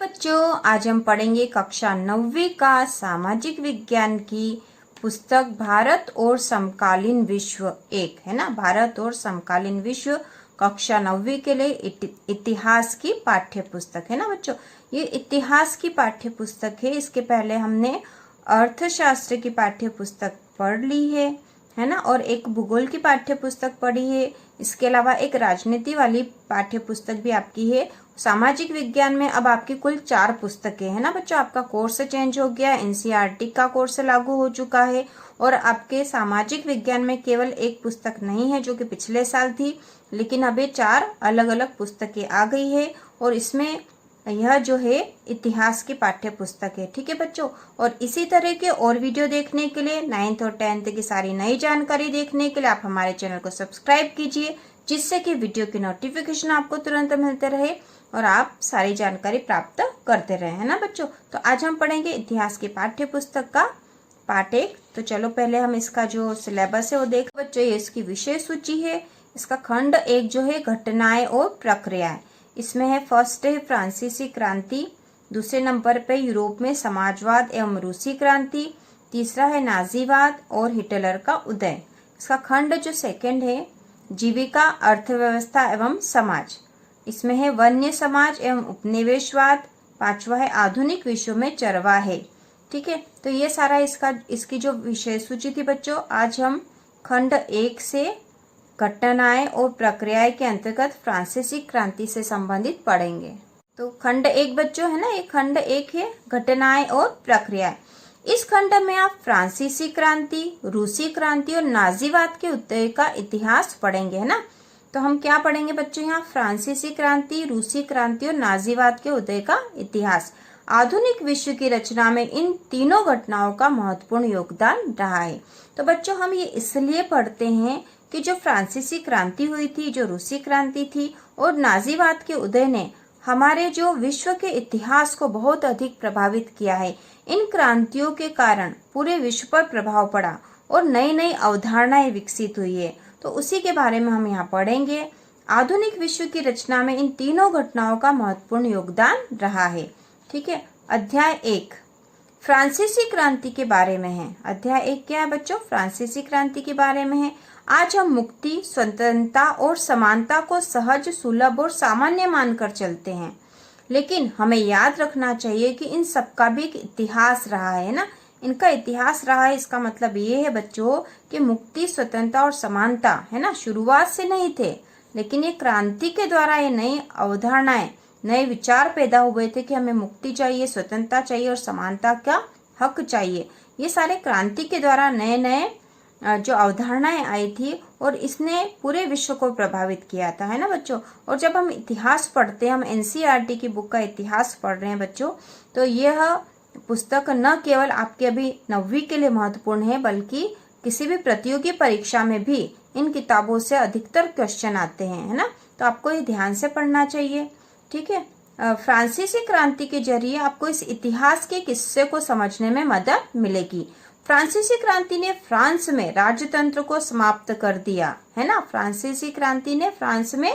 बच्चों, आज हम पढ़ेंगे कक्षा 9वीं का सामाजिक विज्ञान की पुस्तक भारत और समकालीन विश्व एक है ना। भारत और समकालीन विश्व कक्षा 9वीं के लिए इतिहास की पाठ्य पुस्तक है ना बच्चों। ये इतिहास की पाठ्य पुस्तक है। इसके पहले हमने अर्थशास्त्र की पाठ्य पुस्तक पढ़ ली है ना, और एक भूगोल की पाठ्य पुस्तक पढ़ी है। इसके अलावा एक राजनीति वाली पाठ्य पुस्तक भी आपकी है। सामाजिक विज्ञान में अब आपकी कुल 4 पुस्तकें है ना बच्चों। आपका कोर्स चेंज हो गया, एनसीईआरटी का कोर्स लागू हो चुका है और आपके सामाजिक विज्ञान में केवल एक पुस्तक नहीं है जो कि पिछले साल थी, लेकिन अब ये 4 अलग अलग पुस्तकें आ गई है और इसमें यह जो है इतिहास की पाठ्य पुस्तक है। ठीक है बच्चों, और इसी तरह के और वीडियो देखने के लिए 9th और 10th की सारी नई जानकारी देखने के लिए आप हमारे चैनल को सब्सक्राइब कीजिए, जिससे कि वीडियो की नोटिफिकेशन आपको तुरंत मिलते रहे और आप सारी जानकारी प्राप्त करते रहे, है ना बच्चों। तो आज हम पढ़ेंगे इतिहास की पाठ्य पुस्तक का पाठ 1। तो चलो पहले हम इसका जो सिलेबस है वो देख बच्चों। ये इसकी विषय सूची है। इसका खंड 1 जो है घटनाएं और प्रक्रियाएं, इसमें है फर्स्ट है फ्रांसीसी क्रांति, दूसरे नंबर पे यूरोप में समाजवाद एवं रूसी क्रांति, तीसरा है नाजीवाद और हिटलर का उदय। इसका खंड जो सेकंड है जीविका, अर्थव्यवस्था एवं समाज, इसमें है वन्य समाज एवं उपनिवेशवाद, पांचवा है आधुनिक विश्व में चरवाहे। ठीक है, तो ये सारा इसकी जो विषय सूची थी बच्चों, आज हम खंड 1 से घटनाएं और प्रक्रियाएं के अंतर्गत फ्रांसीसी क्रांति से संबंधित पढ़ेंगे। तो खंड 1 बच्चों है ना, ये खंड 1 है घटनाएं और प्रक्रियाएं। इस खंड में आप फ्रांसीसी क्रांति, रूसी क्रांति और नाजीवाद के उदय का इतिहास पढ़ेंगे, है ना। तो हम क्या पढ़ेंगे बच्चों यहाँ? फ्रांसीसी क्रांति, रूसी क्रांति और नाजीवाद के उदय का इतिहास। आधुनिक विश्व की रचना में इन तीनों घटनाओं का महत्वपूर्ण योगदान रहा है। तो बच्चों हम ये इसलिए पढ़ते हैं कि जो फ्रांसीसी क्रांति हुई थी, जो रूसी क्रांति थी और नाजीवाद के उदय ने हमारे जो विश्व के इतिहास को बहुत अधिक प्रभावित किया है। इन क्रांतियों के कारण पूरे विश्व पर प्रभाव पड़ा और नई नई अवधारणाएं विकसित हुई है। तो उसी के बारे में हम यहाँ पढ़ेंगे। आधुनिक विश्व की रचना में इन तीनों घटनाओं का महत्वपूर्ण योगदान रहा है। ठीक है, अध्याय 1 फ्रांसीसी क्रांति के बारे में है। अध्याय 1 क्या है बच्चों? फ्रांसीसी क्रांति के बारे में है। आज हम मुक्ति, स्वतंत्रता और समानता को सहज, सुलभ और सामान्य मानकर चलते हैं, लेकिन हमें याद रखना चाहिए कि इन सबका भी एक इतिहास रहा है ना। इनका इतिहास रहा है, इसका मतलब ये है बच्चों कि मुक्ति, स्वतंत्रता और समानता है ना शुरुआत से नहीं थे, लेकिन ये क्रांति के द्वारा ये नई अवधारणाएं, नए विचार पैदा हुए थे कि हमें मुक्ति चाहिए, स्वतंत्रता चाहिए और समानता का हक चाहिए। ये सारे क्रांति के द्वारा नए नए जो अवधारणाएं आई थी और इसने पूरे विश्व को प्रभावित किया था, है ना बच्चों। और जब हम इतिहास पढ़ते हैं, हम एनसीईआरटी की बुक का इतिहास पढ़ रहे हैं बच्चों, तो यह पुस्तक न केवल आपके अभी 9वीं के लिए महत्वपूर्ण है, बल्कि किसी भी प्रतियोगी परीक्षा में भी इन किताबों से अधिकतर क्वेश्चन आते हैं, है ना। तो आपको ये ध्यान से पढ़ना चाहिए। ठीक है, फ्रांसीसी क्रांति के जरिए आपको इस इतिहास के किस्से को समझने में मदद मिलेगी। फ्रांसीसी क्रांति ने फ्रांस में राजतंत्र को समाप्त कर दिया, है ना। फ्रांसीसी क्रांति ने फ्रांस में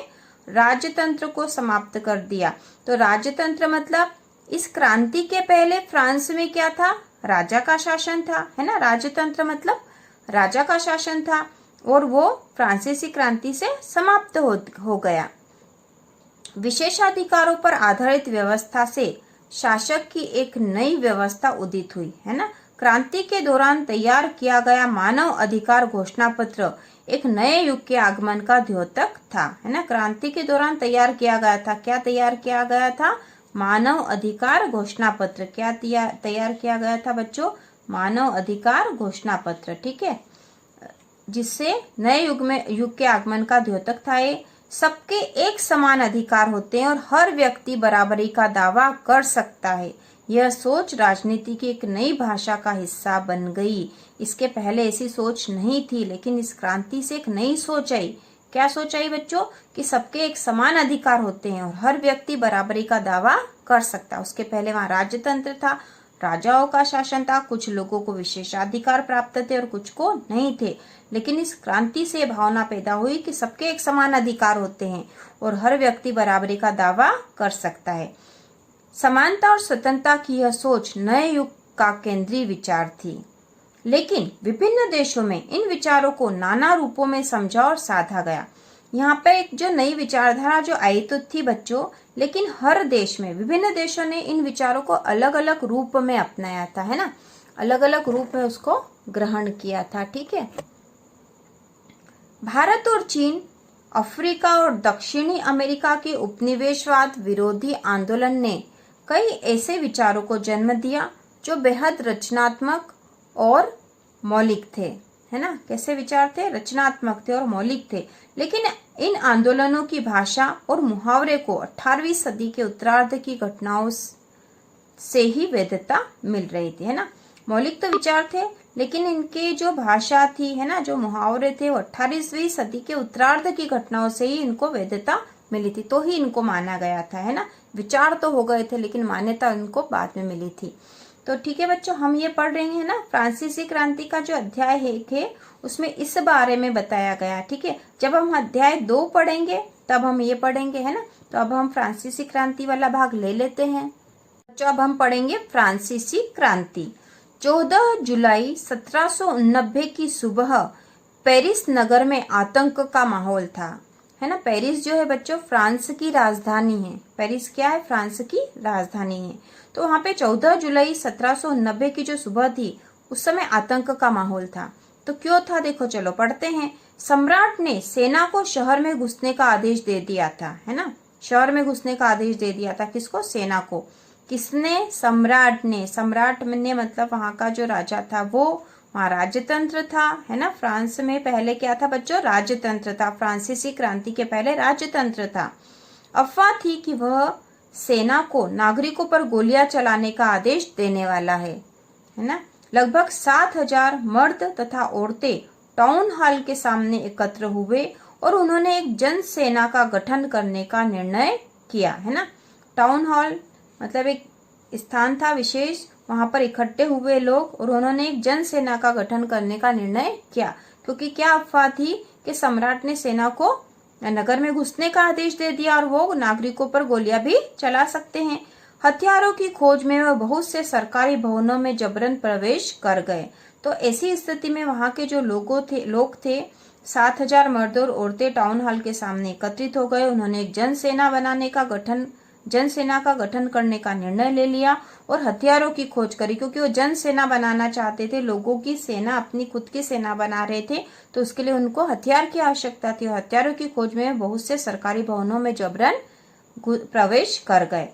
राजतंत्र को समाप्त कर दिया। तो राजतंत्र मतलब इस क्रांति के पहले फ्रांस में क्या था? राजा का शासन था, है ना। राजतंत्र मतलब राजा का शासन था और वो फ्रांसीसी क्रांति से समाप्त हो गया। विशेषाधिकारों पर आधारित व्यवस्था से शासक की एक नई व्यवस्था उदित हुई, है ना। क्रांति के दौरान तैयार किया गया मानव अधिकार घोषणा पत्र एक नए युग के आगमन का द्योतक था, है ना। क्रांति के दौरान तैयार किया गया था, क्या तैयार किया गया था? मानव अधिकार घोषणा पत्र। क्या तैयार किया गया था बच्चों? मानव अधिकार घोषणा पत्र। ठीक है, जिससे नए युग के आगमन का द्योतक था। ये सबके एक समान अधिकार होते हैं और हर व्यक्ति बराबरी का दावा कर सकता है। यह सोच राजनीति की एक नई भाषा का हिस्सा बन गई। इसके पहले ऐसी सोच नहीं थी, लेकिन इस क्रांति से एक नई सोच आई। क्या सोच आई बच्चों? कि सबके एक समान अधिकार होते हैं और हर व्यक्ति बराबरी का दावा कर सकता है। उसके पहले वहाँ राजतंत्र था, राजाओं का शासन था, कुछ लोगों को विशेषाधिकार प्राप्त थे और कुछ को नहीं थे। लेकिन इस क्रांति से भावना पैदा हुई कि सबके एक समान अधिकार होते हैं और हर व्यक्ति बराबरी का दावा कर सकता है। समानता और स्वतंत्रता की यह सोच नए युग का केंद्रीय विचार थी, लेकिन विभिन्न देशों में इन विचारों को नाना रूपों में समझा और साधा गया। यहाँ पे एक जो नई विचारधारा जो आई तो थी बच्चों, लेकिन हर देश में, विभिन्न देशों ने इन विचारों को अलग अलग रूप में अपनाया था, है ना, अलग अलग रूप में उसको ग्रहण किया था। ठीक है। भारत और चीन, अफ्रीका और दक्षिणी अमेरिका के उपनिवेशवाद विरोधी आंदोलन ने कई ऐसे विचारों को जन्म दिया जो बेहद रचनात्मक और मौलिक थे, है ना। कैसे विचार थे? रचनात्मक थे और मौलिक थे। लेकिन इन आंदोलनों की भाषा और मुहावरे को 18वीं सदी के उत्तरार्ध की घटनाओं से ही वैधता मिल रही थी, है ना। मौलिक तो विचार थे, लेकिन इनके जो भाषा थी, है ना, जो मुहावरे थे, वो 18वीं सदी के उत्तरार्ध की घटनाओं से ही इनको वैधता मिली थी, तो ही इनको माना गया था, है ना। विचार तो हो गए थे, लेकिन मान्यता इनको बाद में मिली थी। तो ठीक है बच्चों, हम ये पढ़ रहे हैं ना, फ्रांसीसी क्रांति का जो अध्याय है उसमें इस बारे में बताया गया। ठीक है। जब हम अध्याय 2 पढ़ेंगे तब हम ये पढ़ेंगे, है ना। तो अब हम फ्रांसीसी क्रांति वाला भाग ले लेते हैं बच्चों। अब हम पढ़ेंगे फ्रांसीसी क्रांति। 14 जुलाई 1789 की सुबह पेरिस नगर में आतंक का माहौल था, है ना। पेरिस जो है बच्चों फ्रांस की राजधानी है। पेरिस क्या है? फ्रांस की राजधानी है। तो वहां पे 14 जुलाई 1790 की जो सुबह थी उस समय आतंक का माहौल था। तो क्यों था? देखो चलो पढ़ते हैं। सम्राट ने सेना को शहर में घुसने का आदेश दे दिया था, है ना। शहर में घुसने का आदेश दे दिया था। किसको? सेना को। किसने? सम्राट ने। सम्राट ने मतलब वहां का जो राजा था, वो वहां राजतंत्र था, है ना। फ्रांस में पहले क्या था बच्चों? राजतंत्र था। फ्रांसीसी क्रांति के पहले राजतंत्र था। अफवाह थी कि वह सेना को नागरिकों पर गोलियां चलाने का आदेश देने वाला है ना। लगभग 7000 मर्द तथा औरतें टाउन हॉल के सामने एकत्र हुए और उन्होंने एक जन सेना का गठन करने का निर्णय किया, है ना। टाउन हॉल मतलब एक स्थान था विशेष, वहां पर इकट्ठे हुए लोग और उन्होंने एक जन सेना का गठन करने का निर्णय किया। क्योंकि क्या अफवाह थी कि सम्राट ने सेना को नगर में घुसने का आदेश दे दिया और वो नागरिकों पर गोलियां भी चला सकते हैं। हथियारों की खोज में वह बहुत से सरकारी भवनों में जबरन प्रवेश कर गए। तो ऐसी स्थिति में वहां के जो लोग थे 7000 मर्द और औरतें टाउन हॉल के सामने एकत्रित हो गए। उन्होंने एक जन सेना का गठन करने का निर्णय ले लिया और हथियारों की खोज करी, क्योंकि वो जन सेना बनाना चाहते थे। लोगों की सेना, अपनी खुद की सेना बना रहे थे, तो उसके लिए उनको हथियार की आवश्यकता थी। हथियारों की खोज में बहुत से सरकारी भवनों में जबरन प्रवेश कर गए।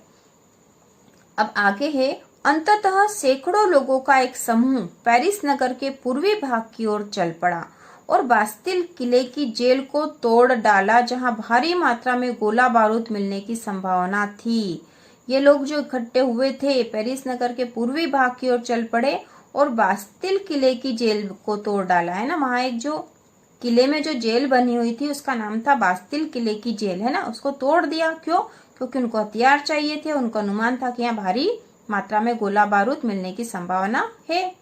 अब आगे है, अंततः सैकड़ों लोगों का एक समूह पेरिस नगर के पूर्वी भाग की ओर चल पड़ा और बास्तिल किले की जेल को तोड़ डाला, जहां भारी मात्रा में गोला बारूद मिलने की संभावना थी। ये लोग जो इकट्ठे हुए थे पेरिस नगर के पूर्वी भाग की ओर चल पड़े और बास्तिल किले की जेल को तोड़ डाला, है ना। वहां एक जो किले में जो जेल बनी हुई थी उसका नाम था बास्तिल किले की जेल, है ना। उसको तोड़ दिया। क्यों? क्योंकि उनको हथियार चाहिए थे। उनको अनुमान था कि यहाँ भारी मात्रा में गोला बारूद मिलने की संभावना है।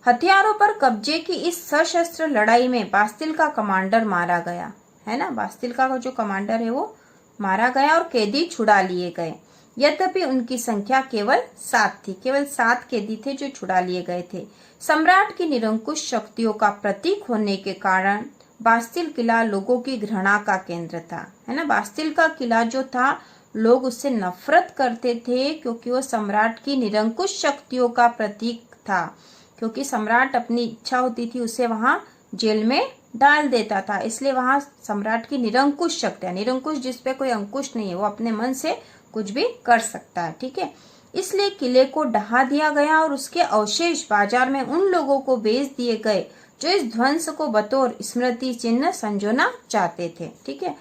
हथियारों पर कब्जे की इस सशस्त्र लड़ाई में बास्तिल का कमांडर मारा गया, है ना। बास्तिल का जो कमांडर है वो मारा गया और कैदी छुड़ा लिए गए। यद्यपि उनकी संख्या केवल 7 थी। केवल 7 कैदी थे जो छुड़ा लिए गए थे। सम्राट की निरंकुश शक्तियों का प्रतीक होने के कारण बास्तिल किला लोगों की घृणा का केंद्र था, है ना। बास्तिल का किला जो था, लोग उससे नफरत करते थे क्योंकि वो सम्राट की निरंकुश शक्तियों का प्रतीक था। क्योंकि सम्राट अपनी इच्छा होती थी उसे वहां जेल में डाल देता था, इसलिए वहां सम्राट की निरंकुश शक्ति है। निरंकुश जिसपे कोई अंकुश नहीं है, वो अपने मन से कुछ भी कर सकता है। ठीक है। इसलिए किले को ढहा दिया गया और उसके अवशेष बाजार में उन लोगों को बेच दिए गए जो इस ध्वंस को बतौर स्मृति चिन्ह संजोना चाहते थे। ठीक है।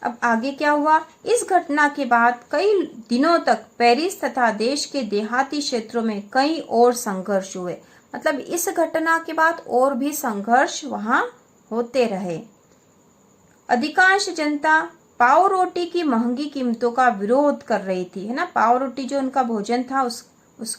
अब आगे क्या हुआ? इस घटना के बाद कई दिनों तक पेरिस तथा देश के देहाती क्षेत्रों में कई और संघर्ष हुए। मतलब इस घटना के बाद और भी संघर्ष वहां होते रहे। अधिकांश जनता पाव रोटी की महंगी कीमतों का विरोध कर रही थी, है ना। पाव रोटी जो उनका भोजन था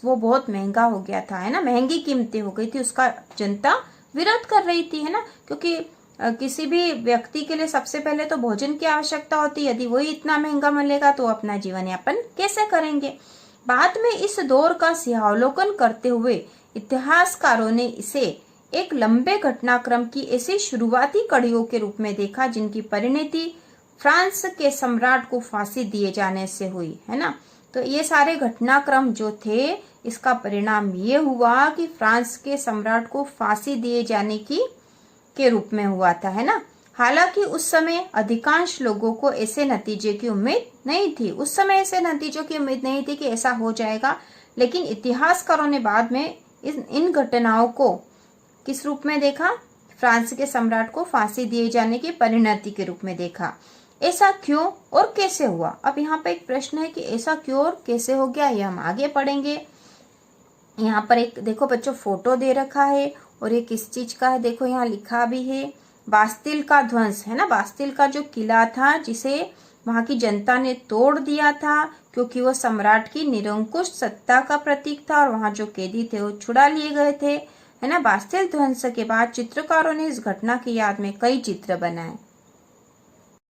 वो बहुत महंगा हो गया था, है ना। महंगी कीमतें हो गई थी, उसका जनता विरोध कर रही थी, है ना। क्योंकि किसी भी व्यक्ति के लिए सबसे पहले तो भोजन की आवश्यकता होती है। यदि वही इतना महंगा मिलेगा तो अपना जीवन यापन कैसे करेंगे। बाद में इस दौर का सिंहावलोकन करते हुए इतिहासकारों ने इसे एक लंबे घटनाक्रम की ऐसी शुरुआती कड़ियों के रूप में देखा जिनकी परिणति फ्रांस के सम्राट को फांसी दिए जाने से हुई, है ना। तो ये सारे घटनाक्रम जो थे, इसका परिणाम ये हुआ कि फ्रांस के सम्राट को फांसी दिए जाने के रूप में हुआ था, है ना। हालांकि उस समय अधिकांश लोगों को ऐसे नतीजे की उम्मीद नहीं थी। उस समय ऐसे नतीजों की उम्मीद नहीं थी कि ऐसा हो जाएगा, लेकिन इतिहासकारों ने बाद में इन घटनाओं को किस रूप में देखा? फ्रांस के सम्राट को फांसी दिए जाने की परिणति के रूप में देखा। ऐसा क्यों और कैसे हुआ? अब यहाँ पे एक प्रश्न है कि ऐसा क्यों और कैसे हो गया, ये हम आगे पढ़ेंगे। यहाँ पर एक देखो बच्चों फोटो दे रखा है और ये किस चीज का है, देखो यहाँ लिखा भी है, बास्तिल का ध्वंस, है ना। बास्तिल का जो किला था जिसे वहां की जनता ने तोड़ दिया था क्योंकि वो सम्राट की निरंकुश सत्ता का प्रतीक था और वहां जो कैदी थे वो छुड़ा लिए गए थे, है ना। बास्तिल ध्वंस के बाद चित्रकारों ने इस घटना की याद में कई चित्र बनाए।